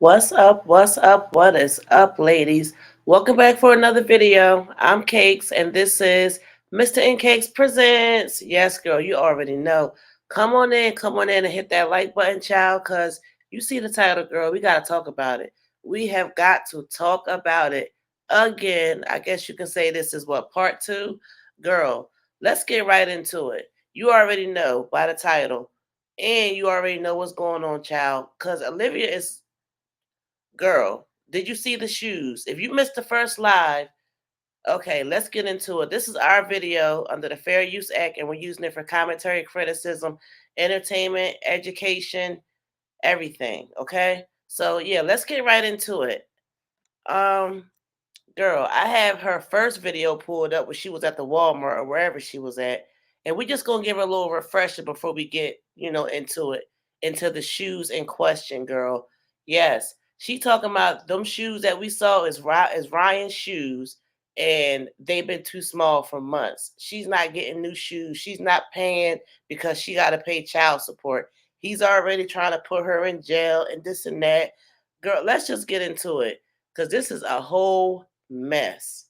What's up? What's up? What is up, ladies? Welcome back for another video. I'm Cakes, and this is Mr. and Cakes Presents. Yes, girl, you already know. Come on in, and hit that like button, child, because you see the title, girl. We got to talk about it. We have got to talk about it again. I guess you can say this is what, part two? Girl, let's get right into it. You already know by the title, and you already know what's going on, child, because Olivia is. Girl, did you see the shoes? If you missed the first live, okay, let's get into it. This is our video under the Fair Use Act, and we're using it for commentary, criticism, entertainment, education, everything. Okay, so yeah, let's get right into it. Um, Girl, I have her first video pulled up when she was at the Walmart or wherever she was at, and we just gonna give her a little refresher before we get into it, into the shoes in question, girl. Yes, she talking about them shoes that we saw is Ryan's shoes, and they've been too small for months. She's not getting new shoes. She's not paying because she got to pay child support. He's already trying to put her in jail and this and that. Girl, let's just get into it because this is a whole mess.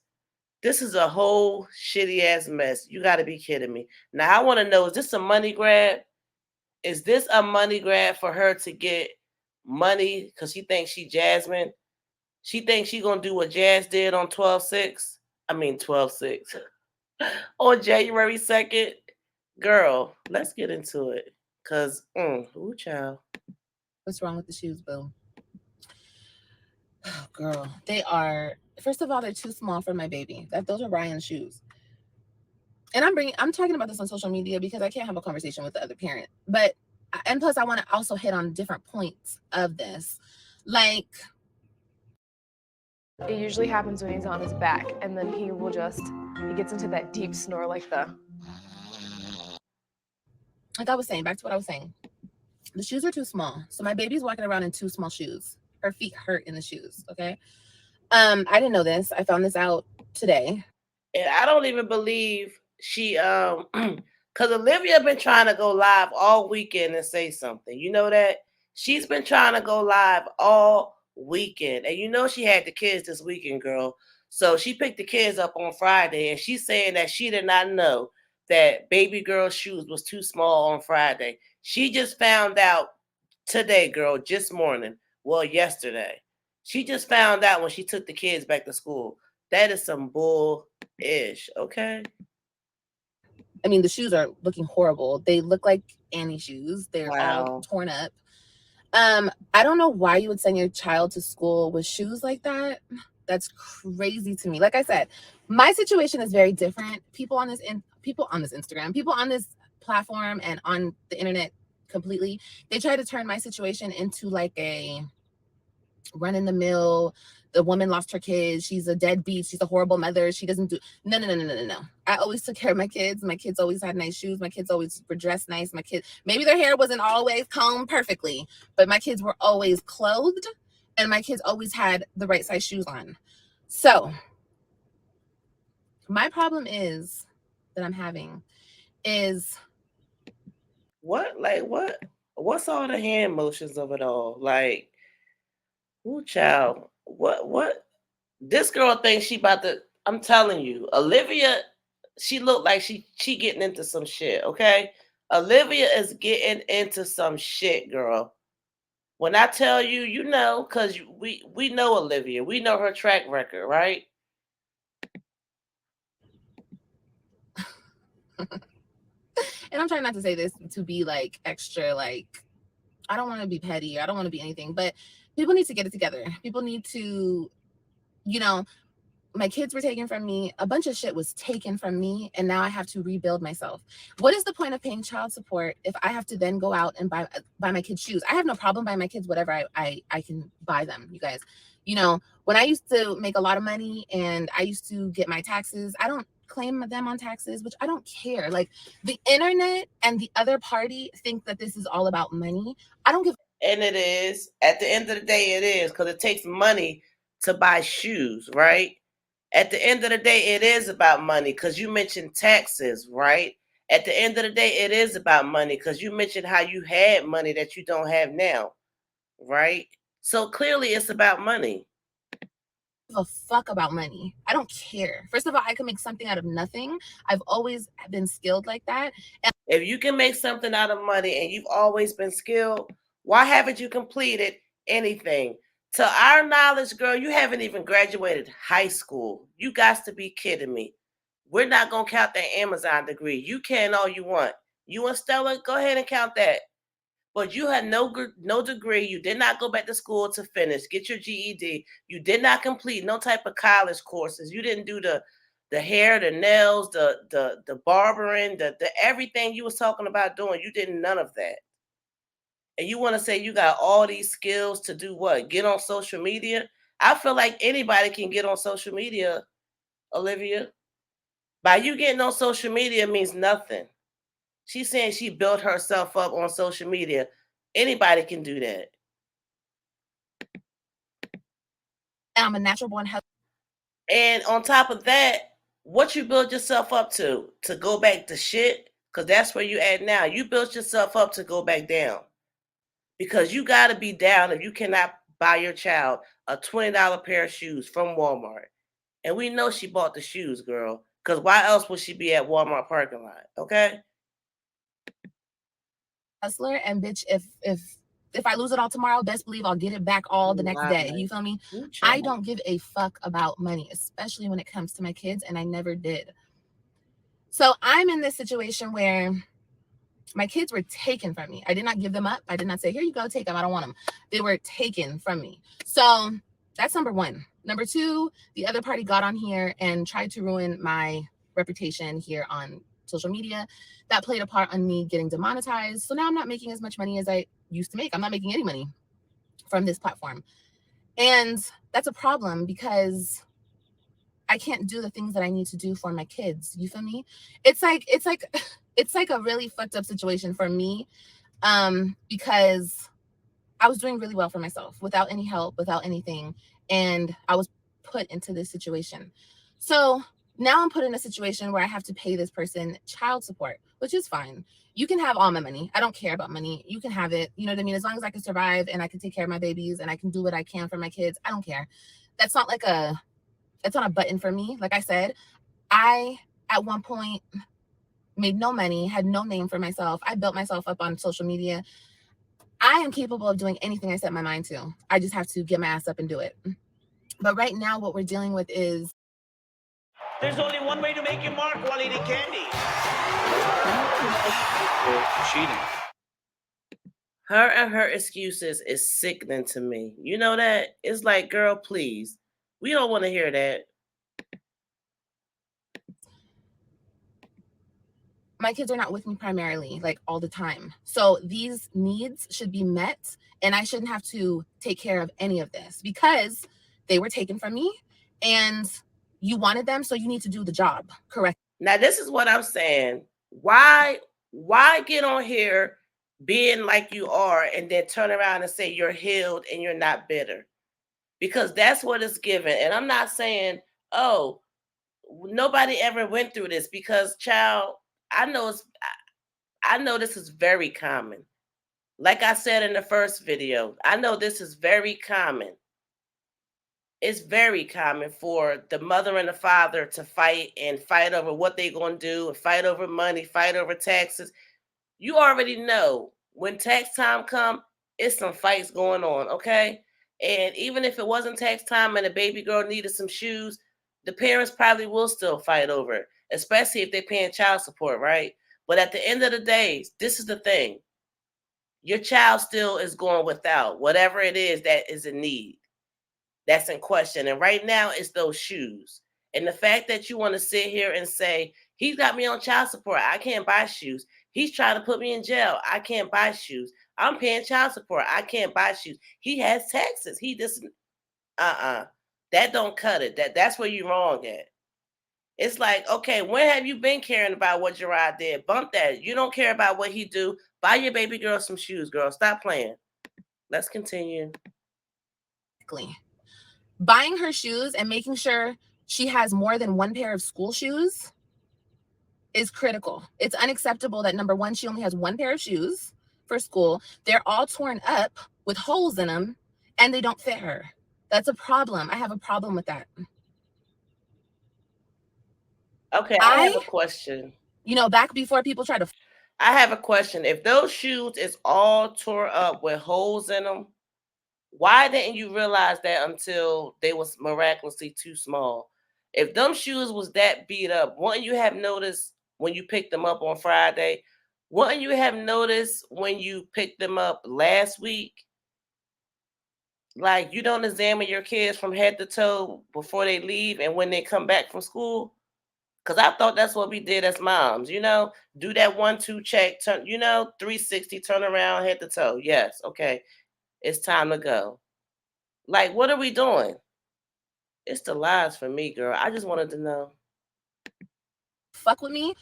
This is a whole shitty ass mess. You got to be kidding me. Now, I want to know, is this a money grab? Is this a money grab for her to get money because she thinks she Jasmine? She thinks she going to do what Jazz did on 12/6? I mean, 12/6. On January 2nd? Girl, let's get into it. Because, ooh, child. What's wrong with the shoes, Boo? Oh, girl, they are. First of all, they're too small for my baby. Those are Ryan's shoes, and I'm talking about this on social media because I can't have a conversation with the other parent. And plus, I want to also hit on different points of this, like It usually happens when he's on his back, and then he gets into that deep snore I was saying. Back to what I was saying. The shoes are too small, so my baby's walking around in too small shoes. Her feet hurt in the shoes. Okay. I didn't know this. I found this out today. And I don't even believe she because Olivia been trying to go live all weekend and say something. You know that? She's been trying to go live all weekend. And you know she had the kids this weekend, girl. So she picked the kids up on Friday and she's saying that she did not know that baby girl's shoes was too small on Friday. She just found out today, girl, just morning. Well, yesterday. She just found out when she took the kids back to school. That is some bull ish, okay? I mean, the shoes are looking horrible. They look like Annie shoes. They're all Wow. torn up. I don't know why you would send your child to school with shoes like that. That's crazy to me. Like I said, my situation is very different. People on this Instagram, people on this platform and on the internet completely, they try to turn my situation into like a run in the mill. The woman lost her kids. She's a deadbeat. She's a horrible mother. She doesn't do no. I always took care of my kids. My kids always had nice shoes. My kids always were dressed nice. My kids, maybe their hair wasn't always combed perfectly, but my kids were always clothed and my kids always had the right size shoes on. So my problem is that I'm having is What? Like, what? What's all the hand motions of it all? Like, ooh, child. What? This girl thinks she about to. I'm telling you, Olivia. She looked like she getting into some shit. Okay, Olivia is getting into some shit, girl. When I tell you, you know, cause we know Olivia. We know her track record, right? and I'm trying not to say this to be like extra like I don't want to be petty. I don't want to be anything, but people need to get it together. People need to, you know, my kids were taken from me. A bunch of shit was taken from me. And now I have to rebuild myself. What is the point of paying child support if I have to then go out and buy my kids shoes? I have no problem buying my kids whatever I can buy them, you guys. You know, when I used to make a lot of money and I used to get my taxes, I don't claim them on taxes, which I don't care. Like the internet and the other party think that this is all about money. I don't give. And it is. At the end of the day, it is because it takes money to buy shoes, right? At the end of the day, it is about money because you mentioned taxes, right? At the end of the day, it is about money because you mentioned how you had money that you don't have now, right? So clearly it's about money. A fuck about money. I don't care. First of all, I can make something out of nothing. I've always been skilled like that. And if you can make something out of money and you've always been skilled, why haven't you completed anything? To our knowledge, girl, you haven't even graduated high school. You got to be kidding me. We're not going to count that Amazon degree. You can all you want. You and Stella, go ahead and count that. But you had no degree. You did not go back to school to finish, get your GED. You did not complete no type of college courses. You didn't do the hair, the nails, the barbering, the everything you was talking about doing. You did none of that. And you want to say you got all these skills to do what? Get on social media? I feel like anybody can get on social media, Olivia. By you getting on social media means nothing. She's saying she built herself up on social media. Anybody can do that. I'm a natural born husband. And on top of that, what you build yourself up to go back to shit? Because that's where you at now. You built yourself up to go back down. Because you got to be down if you cannot buy your child a $20 pair of shoes from Walmart. And we know she bought the shoes, girl. Because why else would she be at Walmart parking lot? Okay? Hustler, and bitch, if I lose it all tomorrow, best believe I'll get it back all the next day. You feel me? I don't give a fuck about money, especially when it comes to my kids, and I never did. So I'm in this situation where my kids were taken from me. I did not give them up. I did not say, here you go, take them. I don't want them. They were taken from me. So that's number one. Number two, the other party got on here and tried to ruin my reputation here on social media. That played a part on me getting demonetized. So now I'm not making as much money as I used to make. I'm not making any money from this platform. And that's a problem because I can't do the things that I need to do for my kids. You feel me? It's like a really fucked up situation for me, because I was doing really well for myself without any help, without anything. And I was put into this situation. So now I'm put in a situation where I have to pay this person child support, which is fine. You can have all my money. I don't care about money. You can have it. You know what I mean? As long as I can survive and I can take care of my babies and I can do what I can for my kids, I don't care. That's not like it's not a button for me. Like I said, I, at one point, made no money, had no name for myself. I built myself up on social media. I am capable of doing anything I set my mind to. I just have to get my ass up and do it. But right now, what we're dealing with is there's only one way to make your mark while eating candy. Cheating. Her and her excuses is sickening to me. You know that? It's like, girl, please. We don't want to hear that. My kids are not with me primarily, like all the time. So these needs should be met, and I shouldn't have to take care of any of this because they were taken from me and you wanted them, so you need to do the job, correct? Now, this is what I'm saying. Why get on here being like you are and then turn around and say you're healed and you're not bitter? Because that's what it's given. And I'm not saying, oh, nobody ever went through this, because, child, I know this is very common. Like I said in the first video, I know this is very common. It's very common for the mother and the father to fight over what they're going to do, and fight over money, fight over taxes. You already know when tax time comes, it's some fights going on, okay? And even if it wasn't tax time and the baby girl needed some shoes, the parents probably will still fight over it, especially if they're paying child support, right? But at the end of the day, this is the thing. Your child still is going without whatever it is that is in need, that's in question. And right now, it's those shoes. And the fact that you want to sit here and say, he's got me on child support, I can't buy shoes. He's trying to put me in jail, I can't buy shoes. I'm paying child support, I can't buy shoes. He has taxes. He just, that don't cut it. That's where you're wrong at. It's like, okay, when have you been caring about what Jerrod did? Bump that. You don't care about what he do. Buy your baby girl some shoes, girl. Stop playing. Let's continue. Buying her shoes and making sure she has more than one pair of school shoes is critical. It's unacceptable that, number one, she only has one pair of shoes for school. They're all torn up with holes in them, and they don't fit her. That's a problem. I have a problem with that. Okay, I have a question. You know, back before people try to... I have a question. If those shoes is all tore up with holes in them, why didn't you realize that until they was miraculously too small? If them shoes was that beat up, wouldn't you have noticed when you picked them up on Friday? Wouldn't you have noticed when you picked them up last week? Like, you don't examine your kids from head to toe before they leave and when they come back from school? Because I thought that's what we did as moms, you know, do that 1-2 check, turn, you know, 360, turn around, head to toe. Yes, okay, it's time to go. Like, what are we doing? It's the lies for me, girl. I just wanted to know. fuck with me,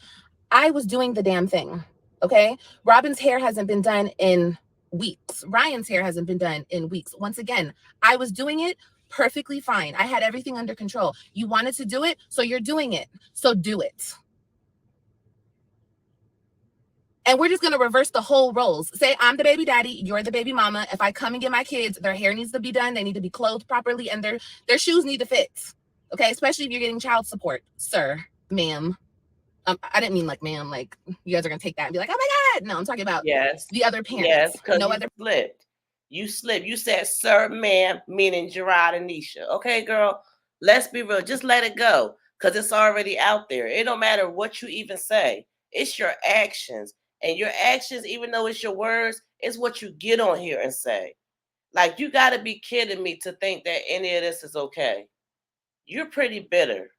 I was doing the damn thing. Okay. Robin's hair hasn't been done in weeks. Ryan's hair hasn't been done in weeks. Once again, I was doing it perfectly fine. I had everything under control. You wanted to do it, so you're doing it. So do it. And we're just going to reverse the whole roles. Say I'm the baby daddy, you're the baby mama. If I come and get my kids, their hair needs to be done. They need to be clothed properly, and their shoes need to fit. Okay. Especially if you're getting child support, sir, ma'am. I didn't mean like, ma'am, like you guys are gonna take that and be like, oh my God. No, I'm talking about the other parents. Yes, because no you other slipped. You slipped. You said, sir, ma'am, meaning Jerrod and Nisha. Okay, girl, let's be real. Just let it go because it's already out there. It don't matter what you even say. It's your actions. And your actions, even though it's your words, it's what you get on here and say. Like, you got to be kidding me to think that any of this is okay. You're pretty bitter.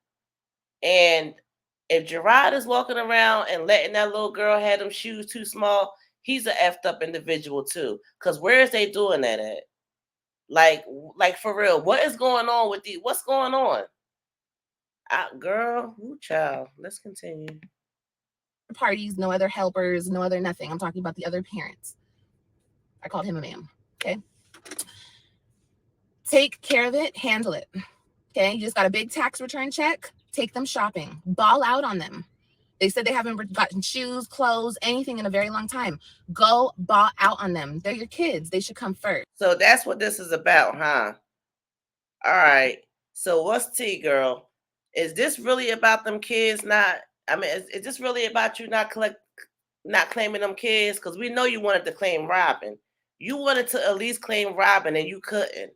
And if Jerrod is walking around and letting that little girl have them shoes too small, he's an effed up individual too. Because where is they doing that at? Like for real, what is going on with these? What's going on? Girl, child. Let's continue. parties, no other helpers, no other nothing. I'm talking about the other parents. I called him a ma'am. Okay. Take care of it, handle it. Okay. You just got a big tax return check. Take them shopping. Ball out on them. They said they haven't gotten shoes, clothes, anything in a very long time. Go ball out on them. They're your kids. They should come first. So that's what this is about, huh? All right. So what's tea, girl? Is this really about them kids not? I mean, is this really about you not claiming them kids? Because we know you wanted to claim Robin. You wanted to at least claim Robin, and you couldn't.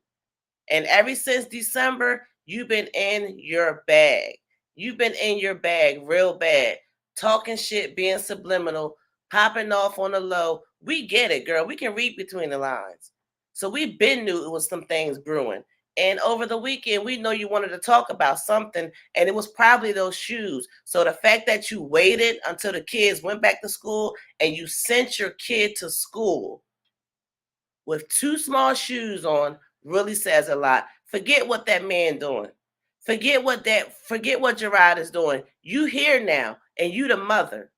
And ever since December, you've been in your bag. You've been in your bag real bad. Talking shit, being subliminal, popping off on the low. We get it, girl. We can read between the lines. So we been knew it was some things brewing. And over the weekend, we know you wanted to talk about something, and it was probably those shoes. So the fact that you waited until the kids went back to school and you sent your kid to school with too small shoes on really says a lot. Forget what that man doing. Forget what Jerrod is doing. You here now, and you the mother.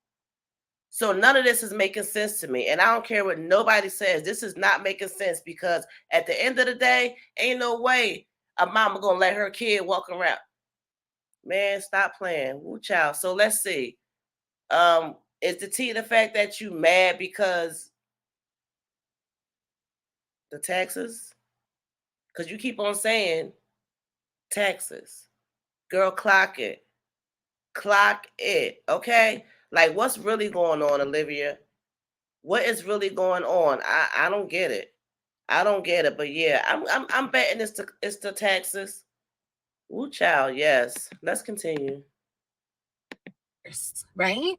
So none of this is making sense to me. And I don't care what nobody says. This is not making sense because at the end of the day, ain't no way a mama gonna let her kid walk around. Man, stop playing. Woo child. So let's see. Is the tea the fact that you mad because the taxes? Because you keep on saying taxes. Girl, clock it. Clock it. Okay? Like, what's really going on, Olivia? What is really going on? I don't get it. I don't get it. But yeah, I'm betting it's the taxes. Woo child, yes. Let's continue. Right?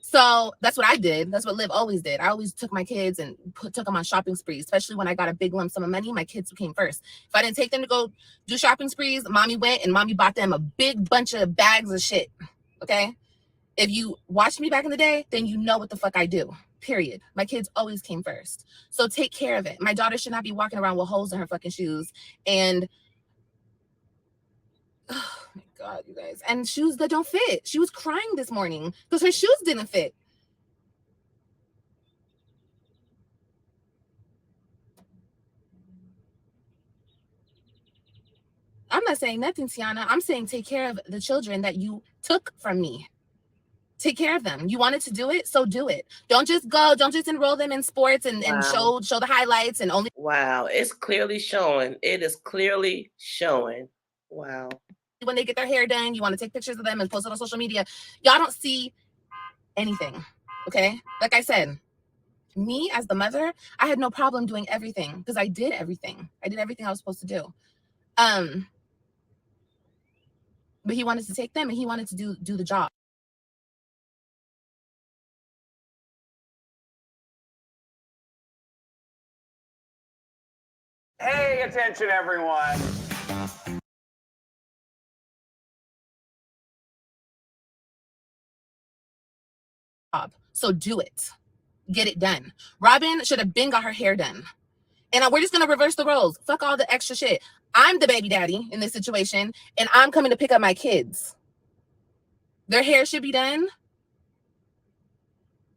So that's what I did. That's what Liv always did. I always took my kids and took them on shopping sprees, especially when I got a big lump sum of money. My kids came first. If I didn't take them to go do shopping sprees, mommy went and mommy bought them a big bunch of bags of shit. Okay? If you watched me back in the day, then you know what the fuck I do. Period. My kids always came first. So take care of it. My daughter should not be walking around with holes in her fucking shoes and oh my God, you guys. And shoes that don't fit. She was crying this morning because her shoes didn't fit. I'm not saying nothing, Tiana. I'm saying take care of the children that you took from me. Take care of them. You wanted to do it, so do it. Don't just enroll them in sports and show the highlights and only. Wow, it's clearly showing. It is clearly showing. Wow. When they get their hair done, you want to take pictures of them and post it on social media. Y'all don't see anything, okay? Like I said, me as the mother, I had no problem doing everything because I did everything. I did everything I was supposed to do. But he wanted to take them and he wanted to do the job. Hey, attention everyone. So do it. Get it done. Robin should have been got her hair done. And we're just going to reverse the roles. Fuck all the extra shit. I'm the baby daddy in this situation, and I'm coming to pick up my kids. Their hair should be done.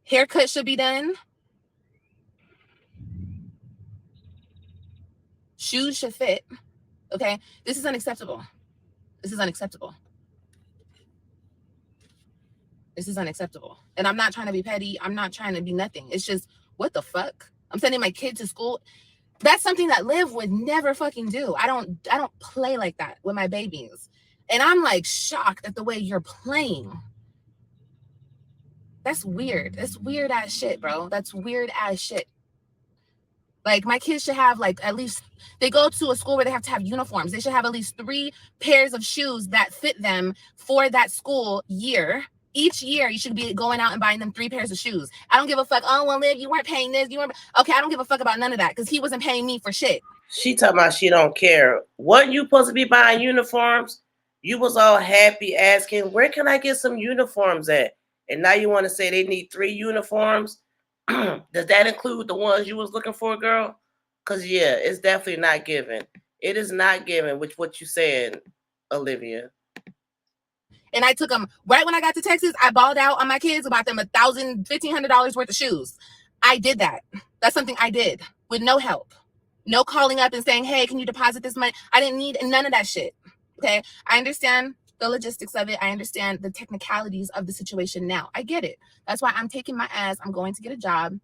Haircut should be done. Shoes should fit. Okay? This is unacceptable. This is unacceptable. This is unacceptable. And I'm not trying to be petty. I'm not trying to be nothing. It's just, what the fuck? I'm sending my kid to school. That's something that Liv would never fucking do. I don't play like that with my babies. And I'm like shocked at the way you're playing. That's weird. That's weird ass shit, bro. That's weird ass shit. Like, my kids should have, like, at least, they go to a school where they have to have uniforms. They should have at least 3 pairs of shoes that fit them for that school year. Each year, you should be going out and buying them 3 pairs of shoes. I don't give a fuck. Oh, well, Liv, you weren't paying this. You weren't. Okay, I don't give a fuck about none of that because he wasn't paying me for shit. She talking about she don't care. Wasn't you supposed to be buying uniforms? You was all happy asking, where can I get some uniforms at? And now you want to say they need 3 uniforms? Does that include the ones you was looking for, girl? Because, yeah, it's definitely not given. It is not given, which what you saying, Olivia. And I took them right when I got to Texas. I balled out on my kids about them $1,000, $1,500 worth of shoes. I did that. That's something I did with no help. No calling up and saying, hey, can you deposit this money? I didn't need none of that shit. Okay. I understand the logistics of it. I understand the technicalities of the situation now. I get it. That's why I'm taking my ass. I'm going to get a job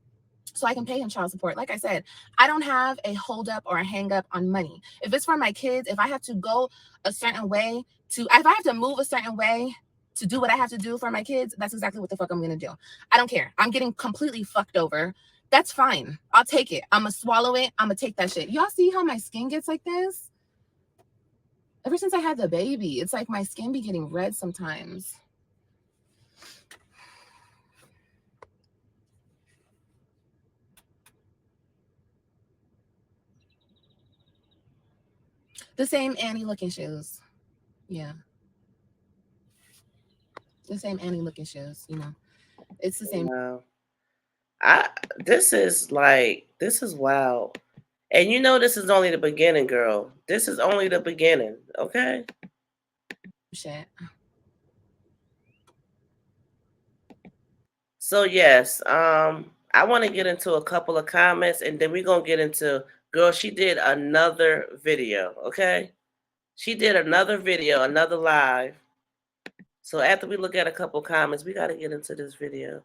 so I can pay him child support. Like I said, I don't have a hold up or a hang up on money. If it's for my kids, if I have to go a certain way if I have to move a certain way to do what I have to do for my kids, that's exactly what the fuck I'm going to do. I don't care. I'm getting completely fucked over. That's fine. I'll take it. I'm going to swallow it. I'm going to take that shit. Y'all see how my skin gets like this? Ever since I had the baby, it's like my skin be getting red sometimes. The same Annie looking shoes. Yeah. The same Annie looking shoes, you know. It's the same. Wow. This is wild. And you know this is only the beginning, girl. This is only the beginning, okay? Shit. So yes, I want to get into a couple of comments and then we're going to get into, girl, she did another video, okay? She did another video, another live. So after we look at a couple comments, we got to get into this video.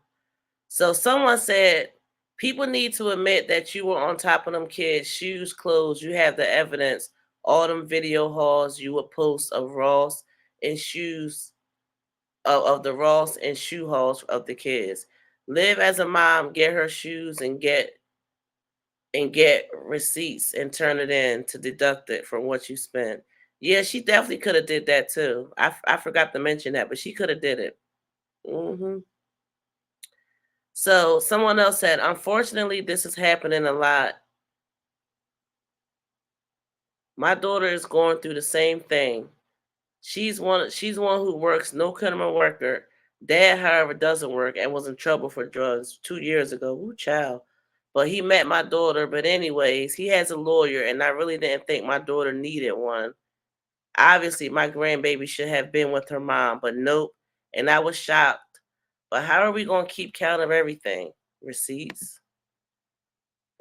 So someone said, people need to admit that you were on top of them kids, shoes, clothes. You have the evidence. All them video hauls you would post of Ross and shoes, of the Ross and shoe hauls of the kids. Live as a mom, get her shoes and get receipts and turn it in to deduct it from what you spent. Yeah, she definitely could have did that too. I forgot to mention that, but she could have did it. So someone else said, unfortunately, this is happening a lot. My daughter is going through the same thing. She's one who works, no criminal record. Dad, however, doesn't work and was in trouble for drugs 2 years ago. Ooh, child. But he met my daughter. But anyways, he has a lawyer, and I really didn't think my daughter needed one. Obviously, my grandbaby should have been with her mom, but nope. And I was shocked. But how are we going to keep count of everything? Receipts?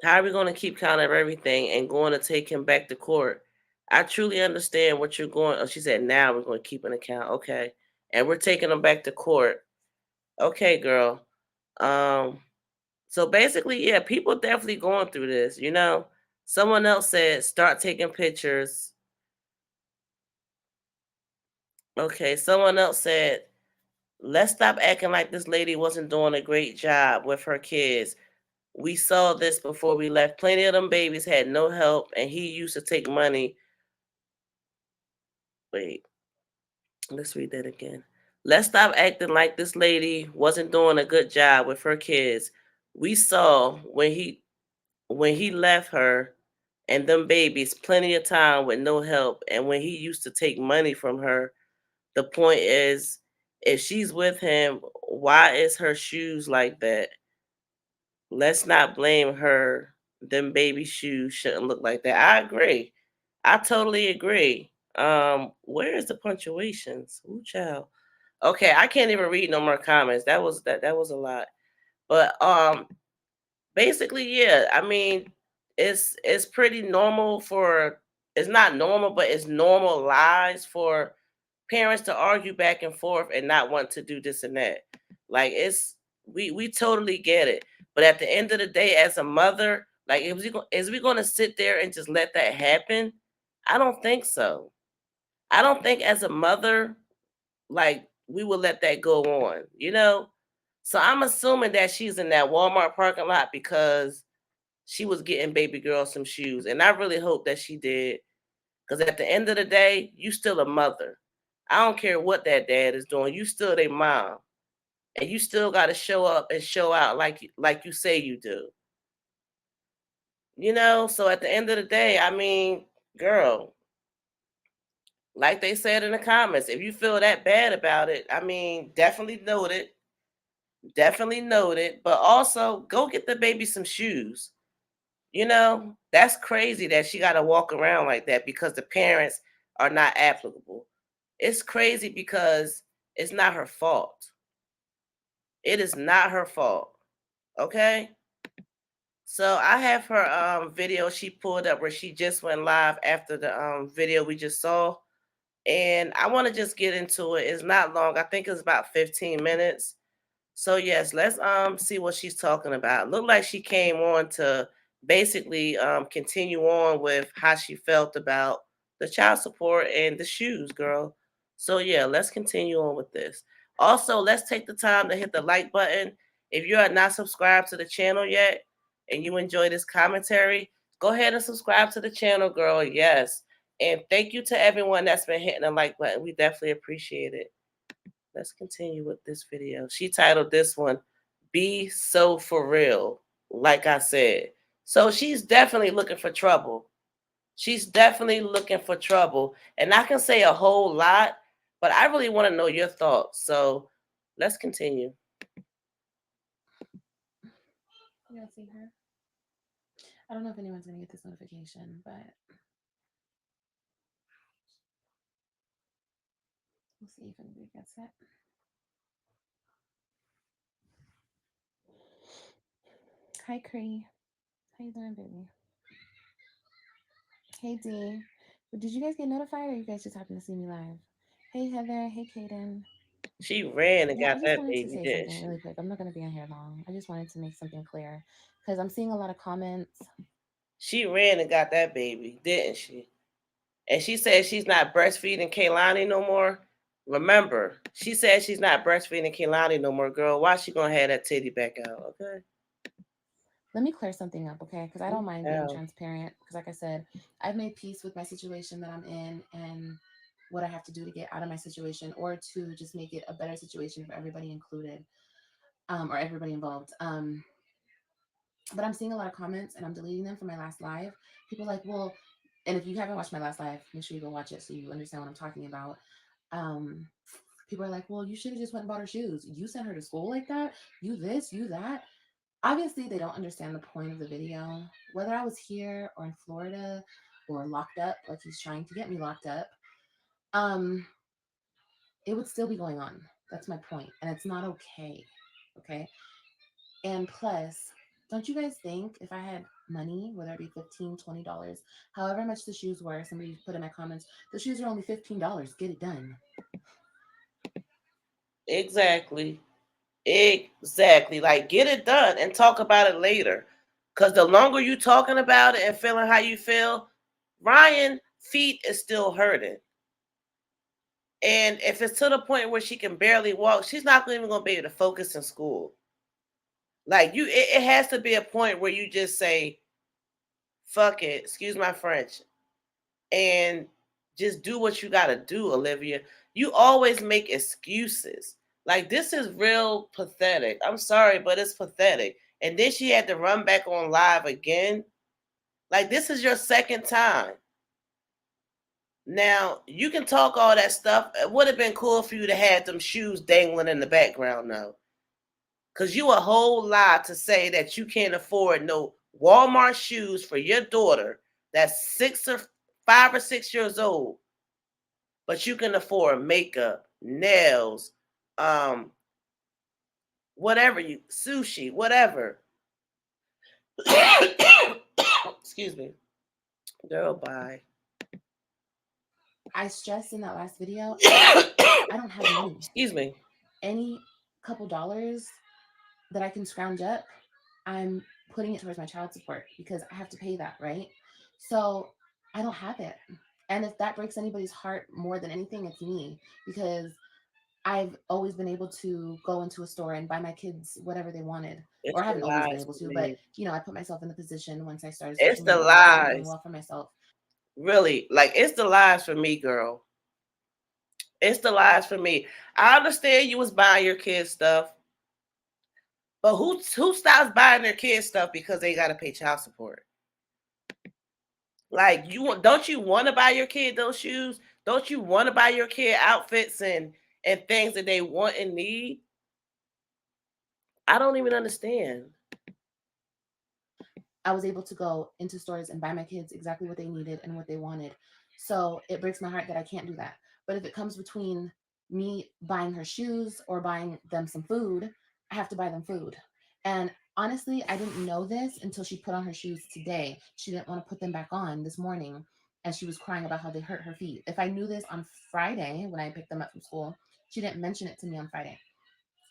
How are we going to keep count of everything and going to take him back to court? I truly understand what you're going. Oh, she said, now we're going to keep an account. Okay. And we're taking him back to court. Okay, girl. Um, so basically, yeah, people definitely going through this, you know. Someone else said start taking pictures. Okay, someone else said, let's stop acting like this lady wasn't doing a great job with her kids. We saw this before we left. Plenty of them babies had no help, and he used to take money. Wait, let's read that again. Let's stop acting like this lady wasn't doing a good job with her kids. We saw when he left her and them babies plenty of time with no help, and when he used to take money from her. The point is, if she's with him, why is her shoes like that? Let's not blame her. Them baby shoes shouldn't look like that. I agree. I totally agree. Where is the punctuations? Ooh, child. Okay, I can't even read no more comments. That was a lot. But basically, yeah. I mean, it's pretty normal for it's not normal, but it's normalized for parents to argue back and forth and not want to do this and that. Like we totally get it. But at the end of the day, as a mother, like is we gonna sit there and just let that happen? I don't think so. I don't think as a mother, like we will let that go on, you know? So I'm assuming that she's in that Walmart parking lot because she was getting baby girl some shoes. And I really hope that she did. Because at the end of the day, you still a mother. I don't care what that dad is doing. You still their mom. And you still gotta show up and show out like you say you do. You know? So at the end of the day, I mean, girl, like they said in the comments, if you feel that bad about it, I mean, definitely note it. Definitely note it. But also go get the baby some shoes. You know, that's crazy that she got to walk around like that because the parents are not applicable. It's crazy because it's not her fault. It is not her fault. Okay? So I have her video she pulled up where she just went live after the video we just saw. And I want to just get into it. It's not long. I think it's about 15 minutes. So yes, let's see what she's talking about. Looked like she came on to basically continue on with how she felt about the child support and the shoes, girl. So yeah, let's continue on with this. Also, let's take the time to hit the like button. If you are not subscribed to the channel yet and you enjoy this commentary, go ahead and subscribe to the channel, girl. Yes. And thank you to everyone that's been hitting the like button. We definitely appreciate it. Let's continue with this video. She titled this one, Be So For Real, like I said. So she's definitely looking for trouble. She's definitely looking for trouble. And I can say a whole lot, but I really want to know your thoughts. So let's continue. You guys see her? I don't know if anyone's gonna get this notification, but we'll see if anybody gets it. Hi, Cree. How you doing, baby? Hey, D. Did you guys get notified, or you guys just happen to see me live? Hey, Heather. Hey, Kaden. She ran and Yeah, I got just that wanted to baby, say didn't something she? really quick. I'm not going to be on here long. I just wanted to make something clear because I'm seeing a lot of comments. She ran and got that baby, didn't she? And she said she's not breastfeeding Kaylani no more. Remember, she said she's not breastfeeding Kaylani no more, girl. Why she gonna have that titty back out? Okay. Let me clear something up, okay? Because I don't mind being Yeah. transparent. Because, like I said, I've made peace with my situation that I'm in and what I have to do to get out of my situation or to just make it a better situation for everybody included, or everybody involved. But I'm seeing a lot of comments and I'm deleting them from my last live. People like, well, and if you haven't watched my last live, make sure you go watch it so you understand what I'm talking about. Um, People are like, well, you should have just went and bought her shoes. You sent her to school like that. You this, you that. Obviously, they don't understand the point of the video. Whether I was here or in Florida or locked up, like he's trying to get me locked up, it would still be going on. That's my point. And it's not okay. Okay. And plus, don't you guys think if I had money, whether it be $15, $20, however much the shoes were, somebody put in my comments, the shoes are only $15. Get it done. Exactly. Exactly. Like, get it done and talk about it later. Because the longer you talking about it and feeling how you feel, Ryan feet is still hurting. And if it's to the point where she can barely walk, she's not even going to be able to focus in school. Like it has to be a point where you just say, fuck it, excuse my French, and just do what you got to do, Olivia. You always make excuses. Like, this is real pathetic. I'm sorry, but it's pathetic. And then she had to run back on live again. Like, this is your second time. Now, you can talk all that stuff. It would have been cool for you to have them shoes dangling in the background, though. Because you a whole lie to say that you can't afford no Walmart shoes for your daughter that's 5 or 6 years old, but you can afford makeup, nails, whatever, sushi, whatever. Excuse me. Girl, bye. I stressed in that last video, I don't have money. Excuse me. Any couple dollars that I can scrounge up, I'm putting it towards my child support because I have to pay that, right? So I don't have it. And if that breaks anybody's heart more than anything, it's me, because I've always been able to go into a store and buy my kids whatever they wanted. It's Or I the haven't always been lies able for to, me. but I put myself in the position once I started It's social the media and I started doing lies. well for myself. Really, like, it's the lies for me, girl. It's the lies for me. I understand you was buying your kids stuff, but who stops buying their kids stuff because they got to pay child support? Like, don't you want to buy your kid those shoes? Don't you want to buy your kid outfits and things that they want and need? I don't even understand. I was able to go into stores and buy my kids exactly what they needed and what they wanted. So it breaks my heart that I can't do that. But if it comes between me buying her shoes or buying them some food, I have to buy them food. And honestly, I didn't know this until she put on her shoes today. She didn't want to put them back on this morning, and she was crying about how they hurt her feet. If I knew this on Friday when I picked them up from school, she didn't mention it to me on Friday.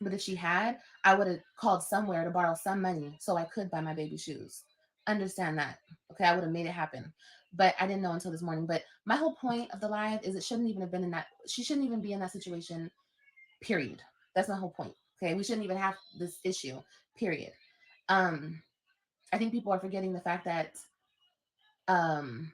But if she had, I would have called somewhere to borrow some money so I could buy my baby shoes. Understand that. Okay, I would have made it happen. But I didn't know until this morning. But my whole point of the live is it shouldn't even have been in that. She shouldn't even be in that situation, period. That's my whole point. Okay, we shouldn't even have this issue, period. I think people are forgetting the fact that I'm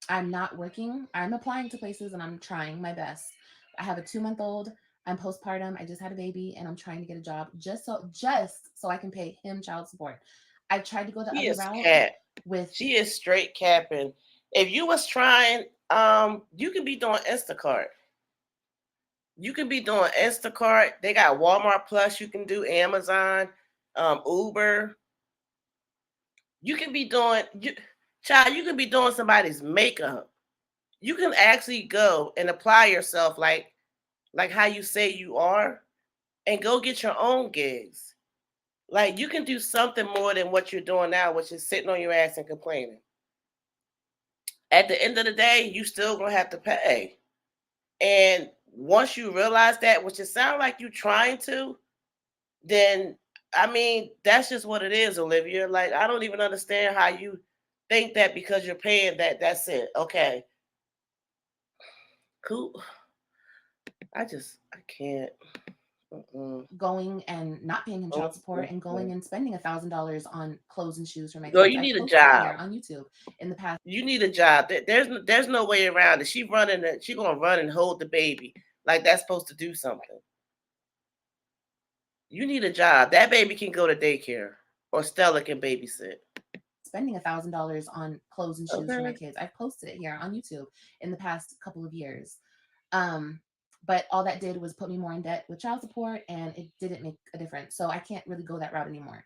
not working. I'm applying to places and I'm trying my best. I have a 2-month-old. I'm postpartum. I just had a baby and I'm trying to get a job just so I can pay him child support. I tried to go the She other is route cap. with She is straight capping. If you was trying, you could be doing Instacart. You can be doing Instacart. They got Walmart Plus. You can do Amazon, Uber. You can be doing, child. You can be doing somebody's makeup. You can actually go and apply yourself like how you say you are, and go get your own gigs. Like, you can do something more than what you're doing now, which is sitting on your ass and complaining. At the end of the day, you still gonna have to pay. And once you realize that, which it sounds like you trying to, then I mean, that's just what it is, Olivia. Like, I don't even understand how you think that because you're paying that's it. Okay. Cool. I can't. going and not paying him child support and going and spending $1,000 on clothes and shoes for my Girl, kids. you need a posted it here job. on YouTube in the past. You need a job. There's no way around it. She gonna run and hold the baby like that's supposed to do something. You need a job. That baby can go to daycare, or Stella can babysit. Spending $1,000 on clothes and shoes for my Okay. kids. I've posted it here on YouTube in the past couple of years. But all that did was put me more in debt with child support, and it didn't make a difference. So I can't really go that route anymore,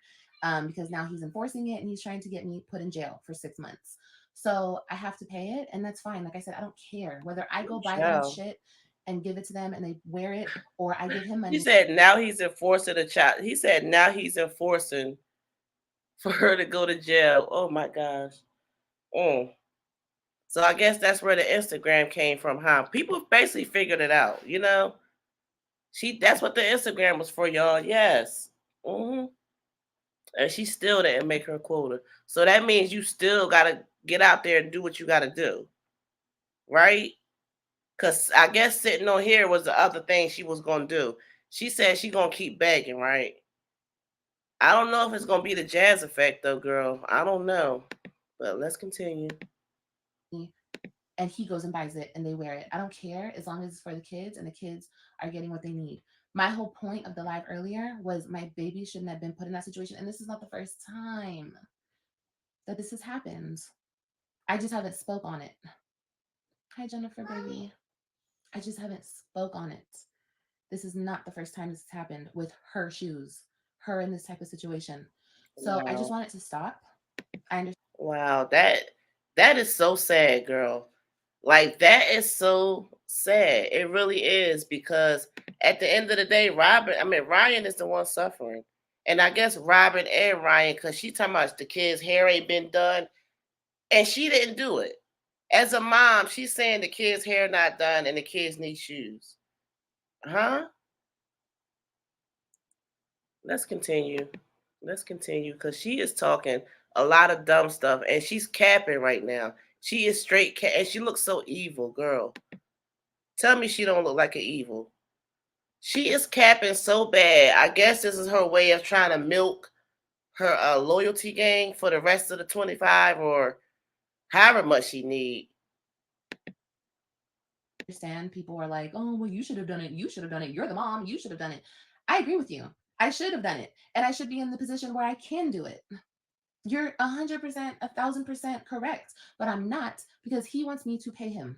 because now he's enforcing it and he's trying to get me put in jail for 6 months. So I have to pay it, and that's fine. Like I said, I don't care whether I go buy them shit and give it to them and they wear it, or I give him money. He said now he's enforcing the child. He said now he's enforcing for her to go to jail. Oh my gosh. So I guess that's where the Instagram came from, huh? People basically figured it out, you know? That's what the Instagram was for, y'all. Yes. And she still didn't make her quota. So that means you still gotta get out there and do what you gotta do. Right? Because I guess sitting on here was the other thing she was gonna do. She said she gonna keep begging, right? I don't know if it's gonna be the jazz effect though, girl. I don't know. But let's continue. And he goes and buys it and they wear it. I don't care as long as it's for the kids and the kids are getting what they need. My whole point of the live earlier was my baby shouldn't have been put in that situation. And this is not the first time that this has happened. I just haven't spoke on it. Hi, Jennifer, baby. I just haven't spoke on it. This is not the first time this has happened with her shoes, her in this type of situation. So Wow. I just want it to stop. I understand. Wow, that is so sad, girl. Like that is so sad. It really is because at the end of the day, Ryan is the one suffering. And I guess Robin and Ryan, because she talking about the kids' hair ain't been done, and she didn't do it. As a mom, she's saying the kids' hair not done and the kids need shoes. Huh? Let's continue. Let's continue because she is talking a lot of dumb stuff and she's capping right now. She is straight and she looks so evil, girl. Tell me she don't look like an evil. She is capping so bad. I guess this is her way of trying to milk her loyalty gang for the rest of the 25 or however much she need. Understand people were like, oh, well, you should have done it. You should have done it. You're the mom. You should have done it. I agree with you. I should have done it. And I should be in the position where I can do it. You're 100%, 1,000% correct. But I'm not because he wants me to pay him.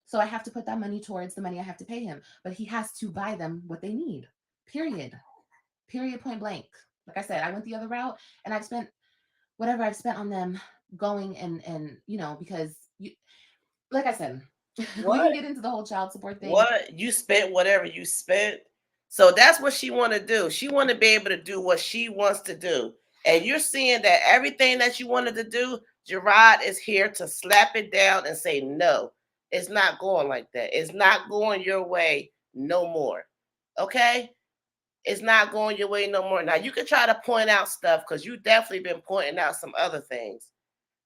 So I have to put that money towards the money I have to pay him. But he has to buy them what they need. Period. Period, point blank. Like I said, I went the other route and I've spent whatever I've spent on them going and because like I said, we can get into the whole child support thing. What? You spent whatever you spent? So that's what she want to do. She want to be able to do what she wants to do. And you're seeing that everything that you wanted to do, Jerrod is here to slap it down and say, no, it's not going like that. It's not going your way no more. Okay? It's not going your way no more. Now, you can try to point out stuff because you definitely been pointing out some other things.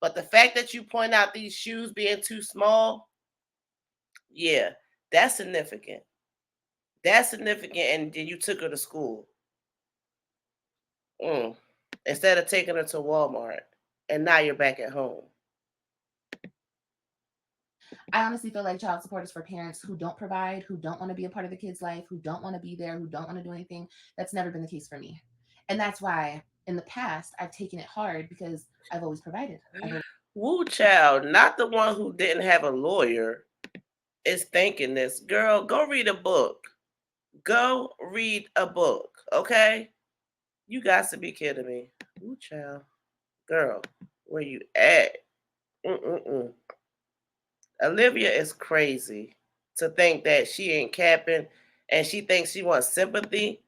But the fact that you point out these shoes being too small, yeah, that's significant. That's significant. And then you took her to school. Instead of taking her to Walmart. And now you're back at home. I honestly feel like child support is for parents who don't provide, who don't want to be a part of the kid's life, who don't want to be there, who don't want to do anything. That's never been the case for me. And that's why in the past, I've taken it hard because I've always provided. Woo child, not the one who didn't have a lawyer is thinking this. Girl, go read a book. Go read a book, okay? You got to be kidding me. Woo child. Girl, where you at? Olivia is crazy to think that she ain't capping and she thinks she wants sympathy.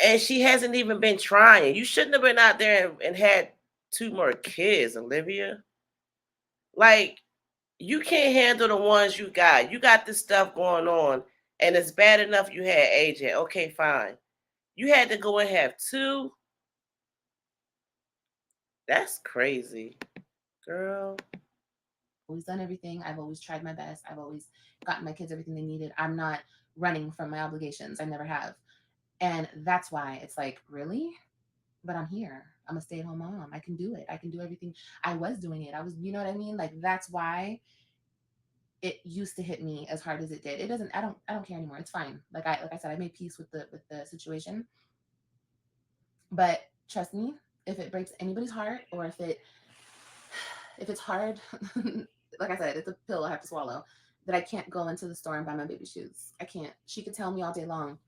And she hasn't even been trying. You shouldn't have been out there and had 2 more kids, Olivia. Like, you can't handle the ones you got. You got this stuff going on, and it's bad enough you had AJ. Okay, fine. You had to go and have 2. That's crazy, girl. Always done everything. I've always tried my best. I've always gotten my kids everything they needed. I'm not running from my obligations. I never have. And that's why it's like, really? But I'm here. I'm a stay-at-home mom. I can do it. I can do everything. I was doing it. You know what I mean? Like that's why it used to hit me as hard as it did. It doesn't, I don't care anymore. It's fine. Like I said, I made peace with the situation. But trust me, if it breaks anybody's heart or if it's hard, like I said, it's a pill I have to swallow, that I can't go into the store and buy my baby shoes. I can't. She could tell me all day long,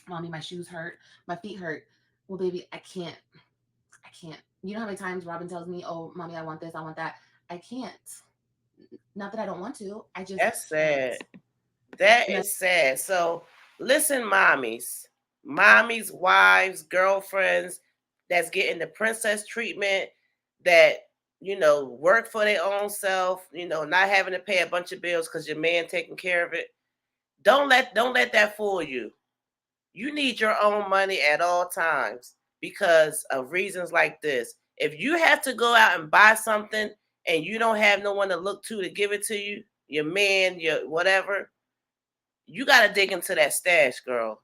Mommy, my shoes hurt, my feet hurt. Well, baby, I can't. You know how many times Robin tells me, oh, Mommy, I want this, I want that. I can't. Not that I don't want to. I just That's sad. That is sad. So listen, mommies, wives, girlfriends that's getting the princess treatment, that work for their own self, not having to pay a bunch of bills because your man taking care of it. Don't let that fool you. You need your own money at all times because of reasons like this. If you have to go out and buy something and you don't have no one to look to give it to you, your man, your whatever, you got to dig into that stash, girl,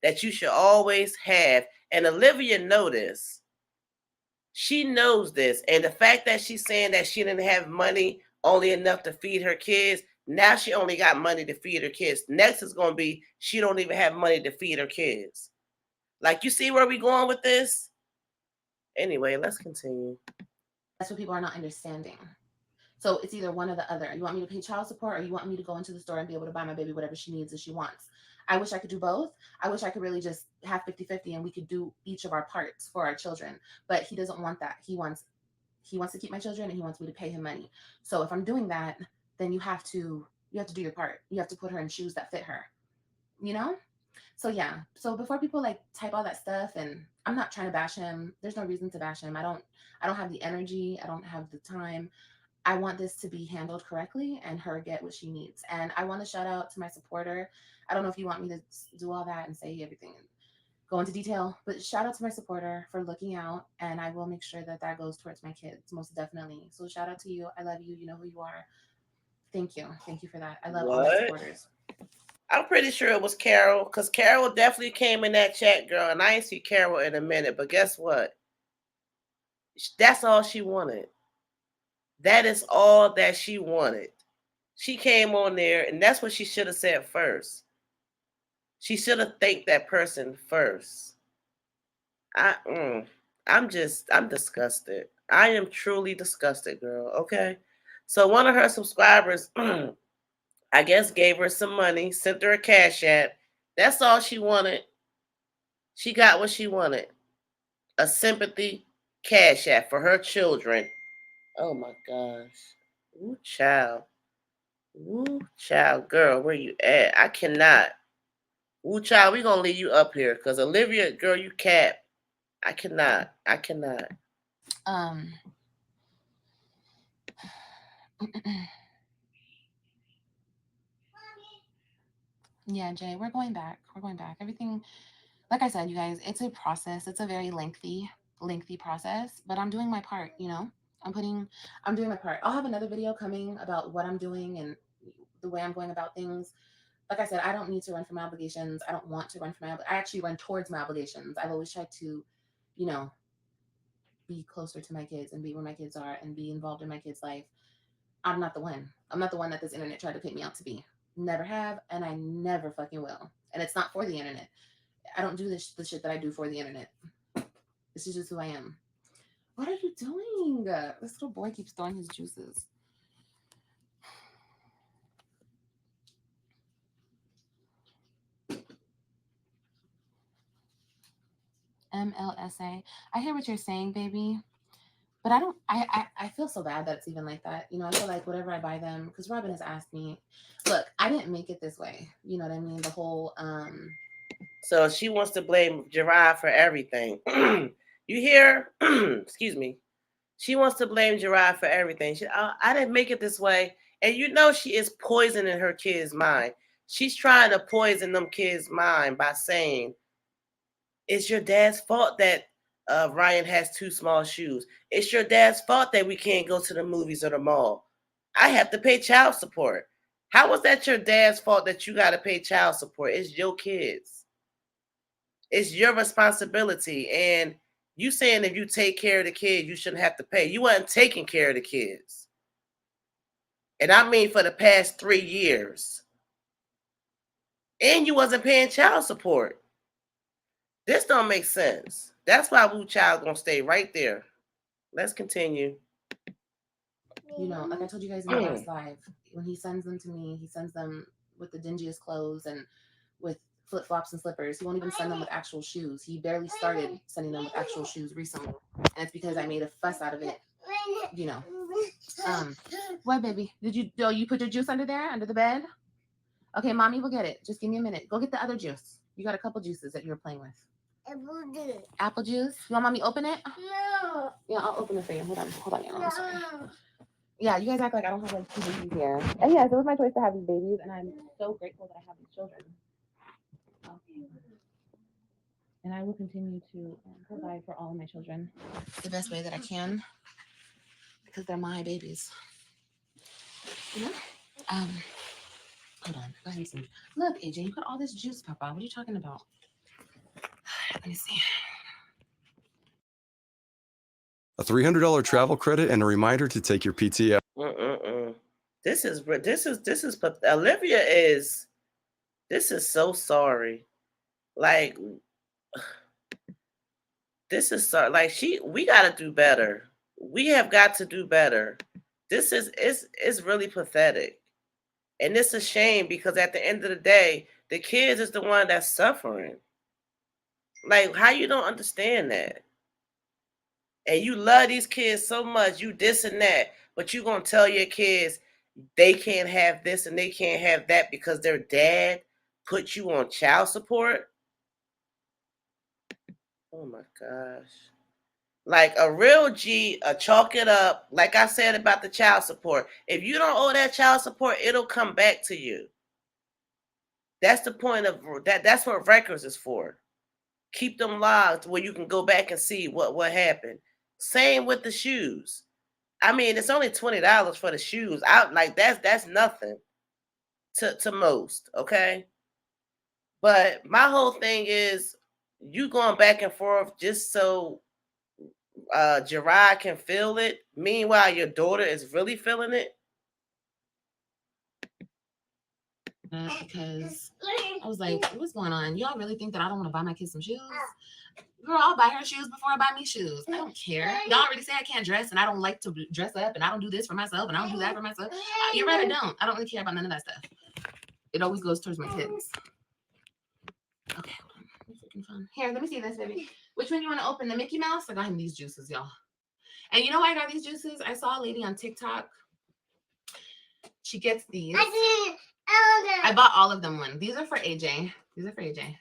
that you should always have. And Olivia knows this. She knows this. And the fact that she's saying that she didn't have money only enough to feed her kids, now she only got money to feed her kids. Next is going to be she don't even have money to feed her kids. Like, you see where we going with this? Anyway, let's continue. That's what people are not understanding. So it's either one or the other. You want me to pay child support, or you want me to go into the store and be able to buy my baby whatever she needs and she wants. I wish I could do both. I wish I could really just have 50-50 and we could do each of our parts for our children. But he doesn't want that. He wants to keep my children and he wants me to pay him money. So if I'm doing that, then you have to do your part. You have to put her in shoes that fit her. You know? So yeah. So before people like type all that stuff, and I'm not trying to bash him. There's no reason to bash him. I don't have the energy. I don't have the time. I want this to be handled correctly and her get what she needs. And I want to shout out to my supporter. I don't know if you want me to do all that and say everything and go into detail, but shout out to my supporter for looking out, and I will make sure that that goes towards my kids, most definitely. So shout out to you. I love you. You know who you are. Thank you. Thank you for that. I love all my supporters. I'm pretty sure it was Carol, because Carol definitely came in that chat, girl, and I ain't see Carol in a minute, but guess what? That's all she wanted. That is all that she wanted. She came on there, and that's what she should have said first. She should have thanked that person first. I'm disgusted. I am truly disgusted, girl. Okay. So one of her subscribers, I guess, gave her some money, sent her a cash app. That's all she wanted. She got what she wanted. A sympathy cash app for her children. Oh my gosh. Ooh, child. Ooh, child, girl, where you at? I cannot. Ooh, child, we gonna leave you up here because Olivia, girl, you cap. I cannot. Yeah, Jay, we're going back. Everything, like I said, you guys, it's a process. It's a very lengthy process, but I'm doing my part, you know? I'm doing my part. I'll have another video coming about what I'm doing and the way I'm going about things. Like I said, I don't need to run from my obligations. I don't want to run from I actually run towards my obligations. I've always tried to, you know, be closer to my kids and be where my kids are and be involved in my kids' life. I'm not the one. I'm not the one that this internet tried to pick me out to be. Never have, and I never fucking will. And it's not for the internet. I don't do the shit that I do for the internet. This is just who I am. What are you doing? This little boy keeps throwing his juices. MLSA. I hear what you're saying, baby. But I feel so bad that it's even like that. You know, I feel like whatever I buy them, because Robin has asked me, look, I didn't make it this way. You know what I mean? The whole So she wants to blame Jerrod for everything. You hear? Excuse me. She wants to blame Jerrod for everything. I didn't make it this way. And you know she is poisoning her kid's mind. She's trying to poison them kids' mind by saying, it's your dad's fault that Ryan has too small shoes. It's your dad's fault that we can't go to the movies or the mall. I have to pay child support. How was that your dad's fault that you got to pay child support? It's your kids. It's your responsibility. And you saying if you take care of the kid, you shouldn't have to pay. You weren't taking care of the kids. And I mean for the past 3 years. And you wasn't paying child support. This don't make sense. That's why Woo Child gonna stay right there. Let's continue. You know, like I told you guys in the last live, when he sends them to me, he sends them with the dingiest clothes and with flip-flops and slippers. He won't even send them with actual shoes. He barely started sending them with actual shoes recently. And it's because I made a fuss out of it. You know. What, baby? Did you put your juice under there, under the bed? Okay, mommy will get it. Just give me a minute. Go get the other juice. You got a couple juices that you were playing with. Apple juice. You want mommy open it? No. Yeah, I'll open it for you. Hold on. Yeah, I'm sorry. Yeah, you guys act like I don't have like 2 babies here. And yes, it was my choice to have these babies, and I'm so grateful that I have these children. Okay. And I will continue to provide for all of my children the best way that I can because they're my babies. You know? Hold on. Go ahead and see. Look, AJ, you put all this juice, Papa. What are you talking about? Let me see. A $300 travel credit and a reminder to take your PTO. This is Olivia is. This is so sorry. Like, this is so like we got to do better. We have got to do better. This is it's really pathetic. And it's a shame because at the end of the day, the kids is the one that's suffering. Like, how you don't understand that? And you love these kids so much, you this and that, but you gonna tell your kids they can't have this and they can't have that because their dad put you on child support? Oh my gosh. Like a real G, chalk it up. Like I said about the child support. If you don't owe that child support, it'll come back to you. That's the point of that. That's what records is for. Keep them logged where you can go back and see what happened. Same with the shoes. I mean, it's only $20 for the shoes. Out like that's nothing to most, okay? But my whole thing is you going back and forth just so Jerrod can feel it. Meanwhile, your daughter is really feeling it. Because I was like, what's going on? Y'all really think that I don't want to buy my kids some shoes? Girl, I'll buy her shoes before I buy me shoes. I don't care. Y'all already say I can't dress and I don't like to dress up and I don't do this for myself and I don't do that for myself. You're right, I don't. I don't really care about none of that stuff. It always goes towards my kids. Okay, hold on. It's looking fun. Here, let me see this, baby. Which one you want to open? The Mickey Mouse? I got him these juices, y'all. And you know why I got these juices? I saw a lady on TikTok. She gets these. I bought all of them one. These are for AJ. These are for AJ.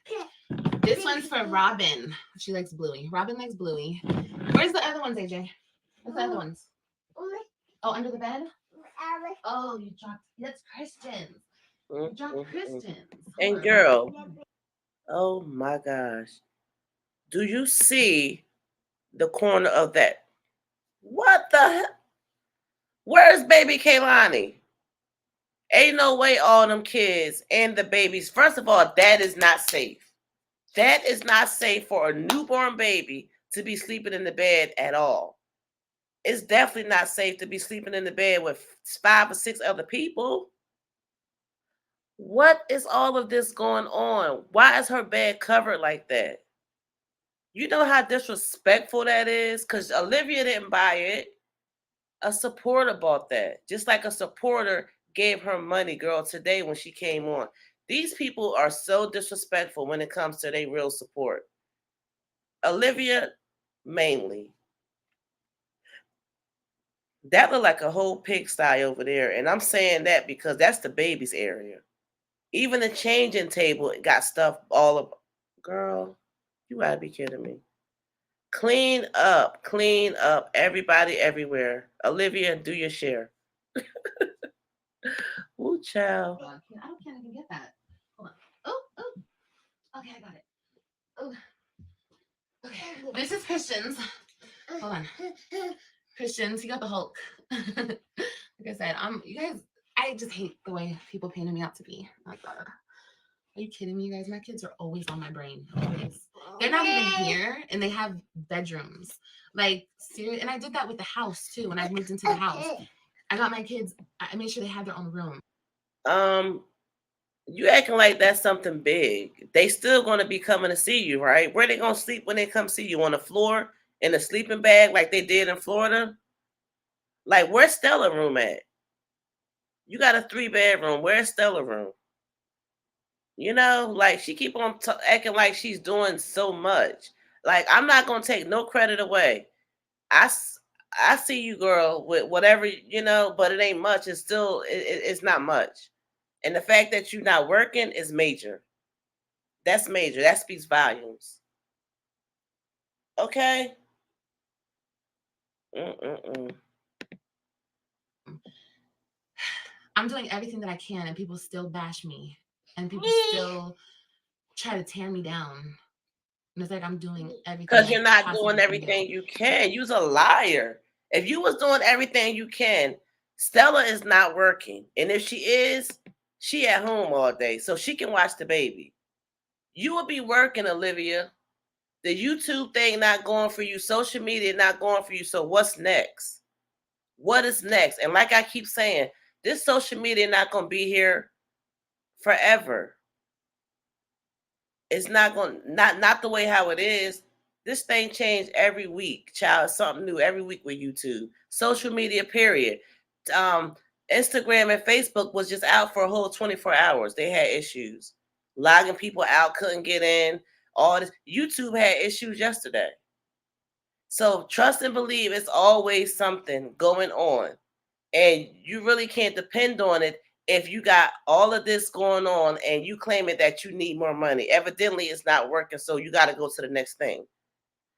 This one's for Robin. She likes Bluey. Robin likes Bluey. Where's the other ones, AJ? What's the other ones? Oh, under the bed? Oh, you dropped. That's Christian's. You dropped Christian's. And girl, oh my gosh. Do you see the corner of that? What the hell? Where's baby Kaylani? Ain't no way all them kids and the babies. First of all, that is not safe. That is not safe for a newborn baby to be sleeping in the bed at all. It's definitely not safe to be sleeping in the bed with 5 or 6 other people. What is all of this going on? Why is her bed covered like that? You know how disrespectful that is? Because Olivia didn't buy it. A supporter bought that. Just like a supporter gave her money, girl, today when she came on. These people are so disrespectful when it comes to their real support. Olivia, mainly. That looked like a whole pigsty over there. And I'm saying that because that's the baby's area. Even the changing table got stuff all of. Girl, you gotta be kidding me. Clean up, everybody, everywhere. Olivia, do your share. Ooh, child. I can't even get that. Hold on. Oh. Okay, I got it. Oh. Okay, this is Christian's. Hold on. Christian's, he got the Hulk. Like I said, you guys, I just hate the way people painted me out to be. Oh my God. Are you kidding me, you guys? My kids are always on my brain. Always. They're not even here, and they have bedrooms. Like, seriously. And I did that with the house, too, when I moved into the house. I got my kids, I made sure they had their own room. You acting like that's something big. They still going to be coming to see you, right? Where they going to sleep when they come see you? On the floor? In a sleeping bag like they did in Florida? Like, where's Stella's room at? You got a 3-bedroom. Where's Stella's room? You know, like she keep on acting like she's doing so much. Like, I'm not going to take no credit away. I see you, girl, with whatever, you know, but it ain't much. It's still, it's not much. And the fact that you're not working is major. That's major. That speaks volumes. Okay? I'm doing everything that I can, and people still bash me, and people still try to tear me down. And it's like I'm doing everything. Because you're not possibly doing can everything do. you can. You's a liar. If you was doing everything you can, Stella is not working. And if she is, she at home all day. So she can watch the baby. You will be working, Olivia. The YouTube thing not going for you. Social media not going for you. So what's next? What is next? And like I keep saying, this social media not going to be here forever. It's not going not the way how it is. This thing changed every week, child. Something new every week with YouTube, social media. Period. Instagram and Facebook was just out for a whole 24 hours. They had issues, logging people out, couldn't get in. All this. YouTube had issues yesterday. So trust and believe. It's always something going on, and you really can't depend on it. If you got all of this going on and you claiming that you need more money, evidently it's not working. So you got to go to the next thing.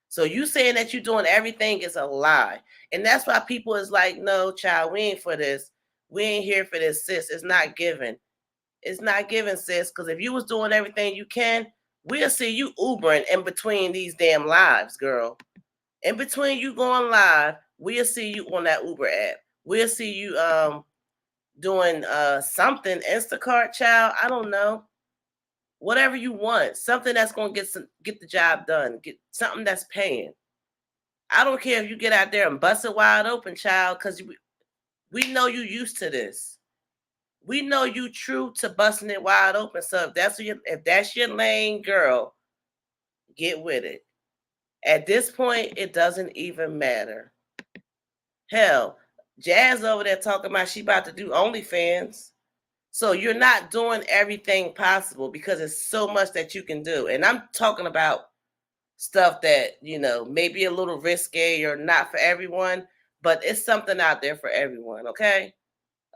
So you saying that you're doing everything is a lie. And that's why people is like, no, child, we ain't for this. We ain't here for this, sis. It's not given. It's not given, sis. Because if you was doing everything you can, we'll see you Ubering in between these damn lives, girl. In between you going live, we'll see you on that Uber app. We'll see you doing something, Instacart, child. I don't know. Whatever you want, something that's gonna get the job done, get something that's paying. I don't care if you get out there and bust it wide open, child, because we know you used to this. We know you true to busting it wide open. So if that's your lane, girl, get with it. At this point, it doesn't even matter. Hell, Jazz over there talking about she about to do OnlyFans. So you're not doing everything possible because it's so much that you can do. And I'm talking about stuff that, maybe a little risque or not for everyone, but it's something out there for everyone, okay?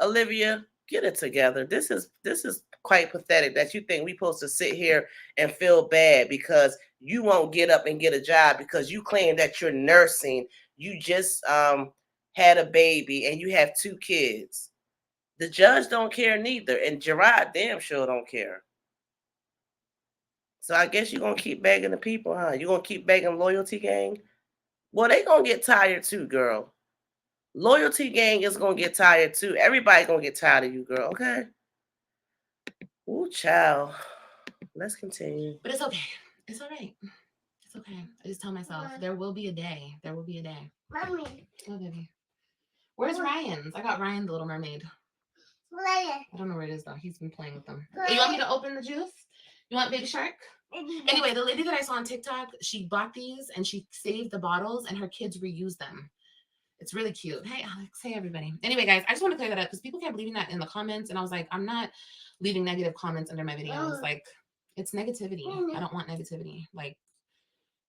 Olivia, get it together. This is quite pathetic that you think we supposed to sit here and feel bad because you won't get up and get a job because you claim that you're nursing. You just had a baby and you have 2 kids. The judge don't care neither, and Jerrod damn sure don't care. So I guess you're going to keep begging the people, huh? You're going to keep begging Loyalty Gang? Well, they going to get tired too, girl. Loyalty Gang is going to get tired too. Everybody going to get tired of you, girl, okay? Ooh, child. Let's continue. But it's okay. It's all right. It's okay. I just tell myself, there will be a day. There will be a day. Mommy. Oh, baby. Where's Ryan's? I got Ryan, the Little Mermaid. I don't know where it is, though. He's been playing with them. You want me to open the juice? You want Baby Shark? Anyway, the lady that I saw on TikTok, she bought these and she saved the bottles and her kids reuse them. It's really cute. Hey, Alex. Hey, everybody. Anyway, guys, I just want to clear that up because people kept leaving that in the comments. And I was like, I'm not leaving negative comments under my videos. Like, it's negativity. I don't want negativity. Like,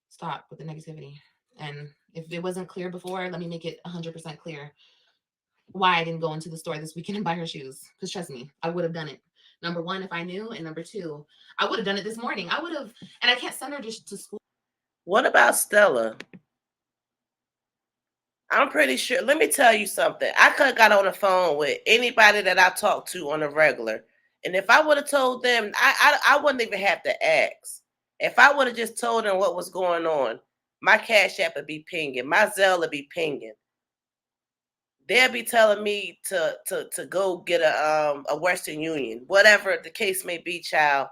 stop with the negativity. And if it wasn't clear before, let me make it 100% clear why I didn't go into the store this weekend and buy her shoes. Because trust me, I would have done it. Number 1, if I knew. And number 2, I would have done it this morning. I would have. And I can't send her to school. What about Stella? I'm pretty sure. Let me tell you something. I could have got on the phone with anybody that I talked to on a regular. And if I would have told them, I wouldn't even have to ask. If I would have just told them what was going on, my Cash App would be pinging. My Zelle would be pinging. They'll be telling me to go get a Western Union. Whatever the case may be, child,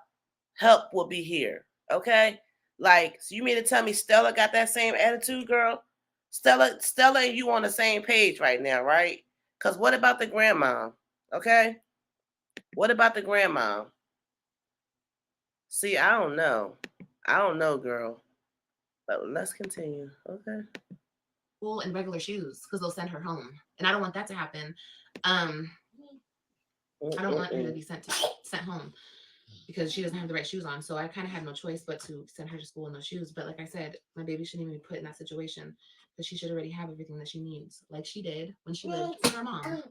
help will be here. Okay? Like, so you mean to tell me Stella got that same attitude, girl? Stella and you on the same page right now, right? Because what about the grandma? Okay? What about the grandma? See, I don't know. I don't know, girl. But let's continue. Okay. School and regular shoes because they'll send her home. And I don't want that to happen. I don't want her to be sent home because she doesn't have the right shoes on. So I kind of had no choice but to send her to school in those shoes. But like I said, my baby shouldn't even be put in that situation because she should already have everything that she needs, like she did when she lived with her mom.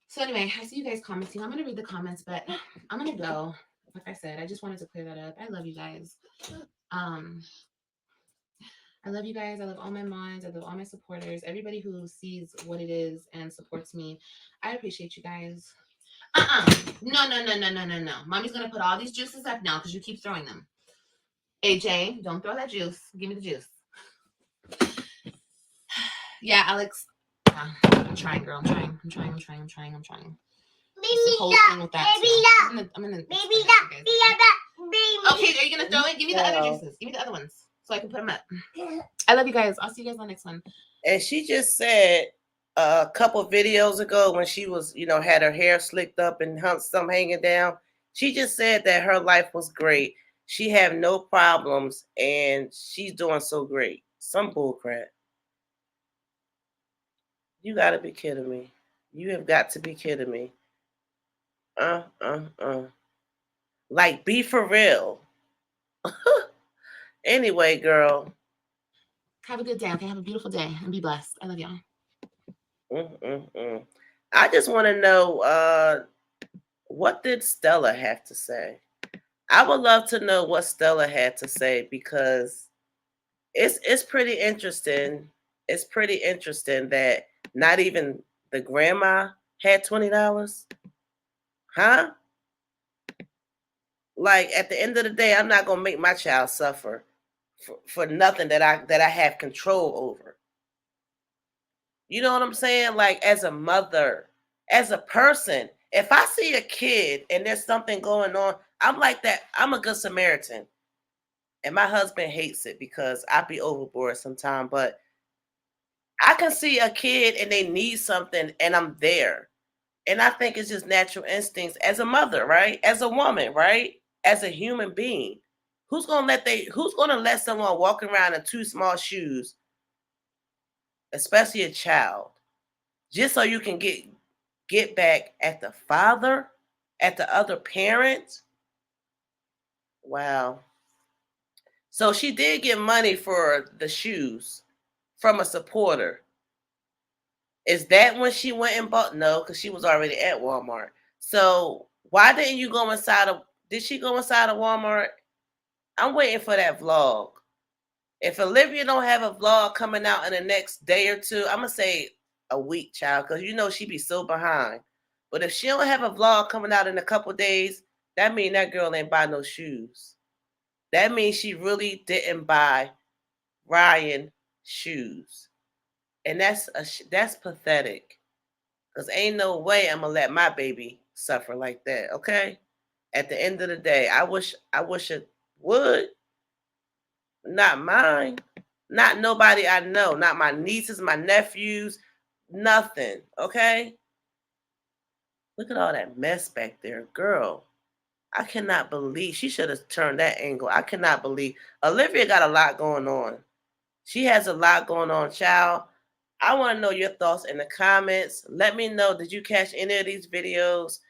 So anyway, I see you guys commenting. I'm going to read the comments, but I'm going to go. Like I said, I just wanted to clear that up. I love you guys. I love you guys. I love all my mods. I love all my supporters. Everybody who sees what it is and supports me. I appreciate you guys. No. Mommy's going to put all these juices up now because you keep throwing them. AJ, don't throw that juice. Give me the juice. Yeah, Alex. I'm trying, girl. I'm trying. Baby whole duck, thing with that. baby I'm duck, gonna baby duck, baby duck, baby. Okay, are you gonna throw it? Give me the other No. juices. Give me the other ones so I can put them up. I love you guys. I'll see you guys on the next one. And she just said a couple videos ago when she was, had her hair slicked up and some hanging down. She just said that her life was great. She had no problems and she's doing so great. Some bullcrap. You gotta be kidding me. You have got to be kidding me. Like, be for real. Anyway, girl. Have a good day, okay? Have a beautiful day and be blessed. I love y'all. I just want to know, what did Stella have to say? I would love to know what Stella had to say because it's pretty interesting. It's pretty interesting that not even the grandma had $20. Huh? Like, at the end of the day, I'm not gonna make my child suffer for nothing that I have control over. You know what I'm saying? Like, as a mother, as a person, if I see a kid and there's something going on, I'm like that. I'm a good Samaritan. And my husband hates it because I be overboard sometimes, but I can see a kid and they need something and I'm there. And I think it's just natural instincts as a mother, right? As a woman, right? As a human being. Who's gonna let someone walk around in too small shoes, especially a child, just so you can get back at the father, at the other parent? Wow. So she did get money for the shoes from a supporter. Is that when she went and bought? No, because she was already at Walmart. So why didn't you go inside of? Did she go inside of Walmart? I'm waiting for that vlog. If Olivia don't have a vlog coming out in the next day or two, I'm gonna say a week, child, because she be so behind. But if she don't have a vlog coming out in a couple days, that means that girl ain't buy no shoes. That means she really didn't buy Ryan shoes. And that's pathetic. Because ain't no way I'm gonna let my baby suffer like that, okay? At the end of the day, I wish it would. Not mine. Not nobody I know. Not my nieces, my nephews, nothing, okay? Look at all that mess back there, girl. I cannot believe she should have turned that angle. I cannot believe Olivia got a lot going on. She has a lot going on, child. I want to know your thoughts in the comments. Let me know, did you catch any of these videos?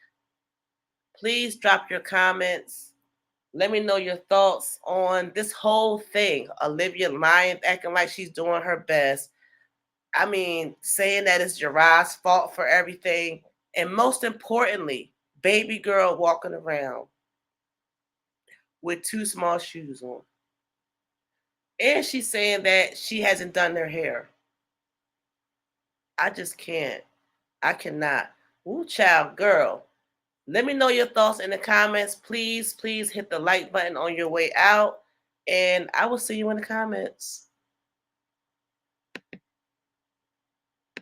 Please drop your comments. Let me know your thoughts on this whole thing. Olivia lying, acting like she's doing her best. I mean, saying that it's Jerrod's fault for everything. And most importantly, baby girl walking around with too small shoes on. And she's saying that she hasn't done her hair. I just can't. I cannot. Ooh, child, girl. Let me know your thoughts in the comments. Please hit the like button on your way out. And I will see you in the comments.